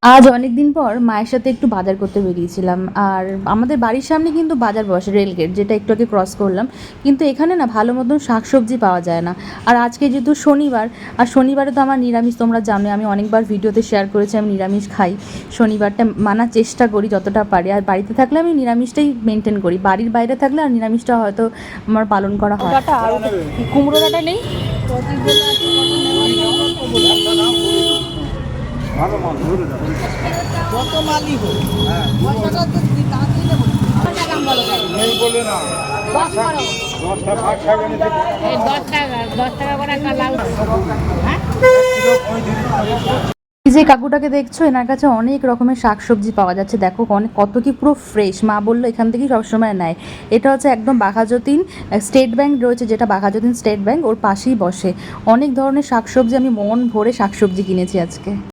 আজ অনেকদিন পর মায়ের সাথে একটু বাজার করতে বেরিয়েছিলাম। আর আমাদের বাড়ির সামনে কিন্তু বাজার বসে, রেলগেট যেটা একটু আগে ক্রস করলাম। কিন্তু এখানে না ভালো মতন শাকসবজি পাওয়া যায় না। আর আজকে যেহেতু শনিবার, আর শনিবারে তো আমার নিরামিষ, তোমরা জানো আমি অনেকবার ভিডিওতে শেয়ার করেছি আমি নিরামিষ খাই। শনিবারটা মানার চেষ্টা করি যতটা পারি। আর বাড়িতে থাকলে আমি নিরামিষটাই মেনটেন করি, বাড়ির বাইরে থাকলে আর নিরামিষটা হয়তো আমার পালন করা হয়। কুমড়ো ডাটা নেই। ভালো মাল ধরে যাবে যত মালই হোক। পয়সাটা না দিলে নেই বলে না 10 টাকা 5 টাকা নিতে 10 টাকা করে একটা লাউ। হ্যাঁ, এই যে কাকুটাকে দেখছো, এনার কাছে অনেক রকমের শাকসবজি পাওয়া যাচ্ছে। দেখো অনেক কত কি পুরো ফ্রেশ। মা বললো এখান থেকেই সবসময় নেয়। এটা হচ্ছে একদম বাঘাযতীন স্টেট ব্যাংক রয়েছে, যেটা বাঘাযতীন স্টেট ব্যাংক, ওর পাশেই বসে। অনেক ধরনের শাকসবজি, আমি মন ভরে শাকসবজি কিনেছি আজকে।